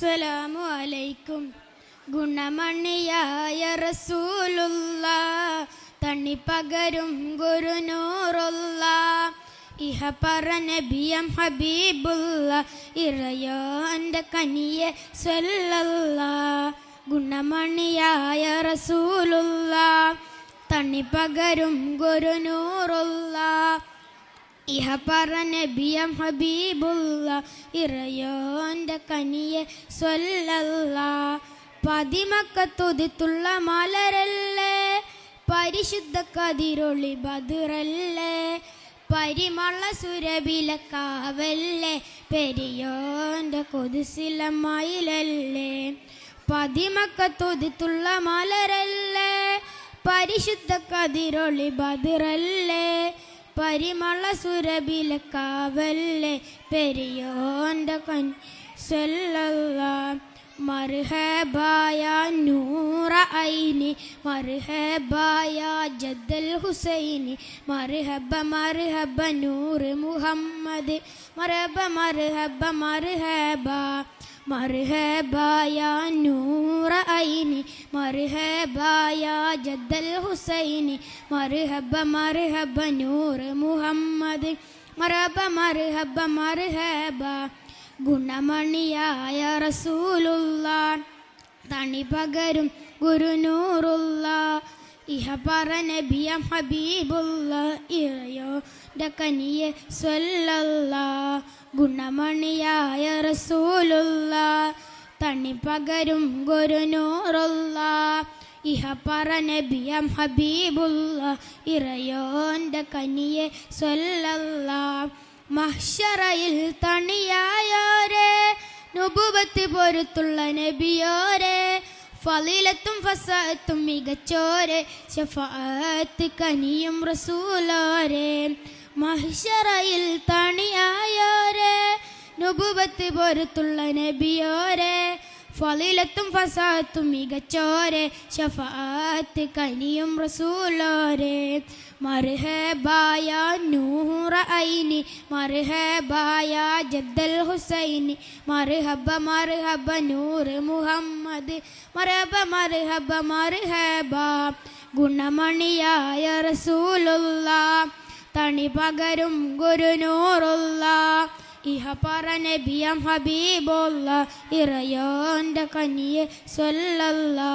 അസ്സലാമു അലൈക്കും. ഗുണമണിയായ റസൂലുള്ള, തണിപ്പകരും ഗുരുനൂറുള്ള, ഇഹ പറ നബിയം ഹബീബുള്ള, ഇറയോന്റെ കനിയെ സ്വല്ലല്ലാ. ഗുണമണിയായ റസൂലുള്ള, തണിപ്പകരും ഗുരുനൂറുള്ള, ഇഹ പറ നബിയം ഹബീബുള്ള, ഇറയോന്റെ കനിയെ സ്വല്ലല്ലാ. പതിമക്കത്തുതിത്തുള്ള മലരല്ലേ, പരിശുദ്ധ കതിരൊളി ബദറല്ലേ, പരിമള സുരബില കാവല്ലേ, പെരിയോന്റെ കൊതുസിലമയിലല്ലേ. പതിമക്കത്തുതിത്തുള്ള മലരല്ലേ, പരിശുദ്ധ കതിരൊളി ബദറല്ലേ, പരിമള സുരബില കാവല്ലേ, പെരിയോന്റെ കനി സ്വല്ലല്ലാ. മർഹബായ നൂറ ഐനി, മർഹബായ ജദ്ദൽ ഹുസൈനി, മർഹബ മർഹബ നൂർ മുഹമ്മദ്, മർഹബ മർഹബ മർഹബ. മർഹബായ നൂറ ഐനി, മർഹബായ ജദ്ദൽ ഹുസൈനി, മർഹബ മർഹബ നൂർ മുഹമ്മദ്, മർഹബ മർഹബ മർഹബ. ഗുണമണിയായ റസൂലുള്ള, തണിപകരും ഗുരുനൂറുള്ള, ഇഹ പറ നബിയം ഹബീബുള്ള, ഇറയോന്റെ കനിയെ സ്വല്ലല്ലാ. ഗുണമണിയായ റസൂലുള്ള, തണിപകരും ഗുരുനൂറുള്ള, ഇഹ പറ നബിയം ഹബീബുള്ള, ഇറയോന്റെ കനിയെ സ്വല്ലല്ലാ. മഹ്ശറയിൽ തണിയായോരേ, നുബുവത്ത് പൊരുത്തുള്ള നബിയോരേ, ഫളീലത്തും ഫസാഅത്തും മികച്ചോരേ, ശഫാഅത്ത് കനിയും റസൂലോരേ. മഹ്ശറയിൽ തണിയായോരേ, നുബുവത്ത് പൊരുത്തുള്ള നബിയോരേ, ഫളീലത്തും ഫസാഅത്തും മികച്ചോരേ, ശഫാഅത്ത് കനിയും റസൂലോരേ. മർഹബായ നൂറ ഐനി, മർഹബായ ജദ്ദൽ ഹുസൈനി, മർഹബ മർഹബ നൂർ മുഹമ്മദ്, മർഹബ മർഹബ മർഹബ. ഗുണമണിയായ റസൂലുള്ള, തണിപകരും ഗുരുനൂറുള്ള, ഇഹ പറ നബിയം ഹബീബുള്ള, ഇറയോന്റെ കനിയെ സ്വല്ലല്ലാ.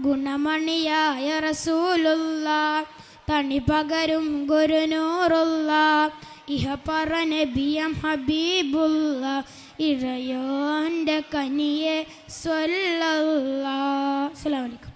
ഗുണമണിയായ റസൂലുള്ള, തണിപകരും ഗുരുനൂറുള്ള, ഇഹ പറ നബിയം ഹബീബുള്ള, ഇറയോന്റെ കനിയെ സ്വല്ലല്ലാ. അസ്സലാമു അലൈക്കും.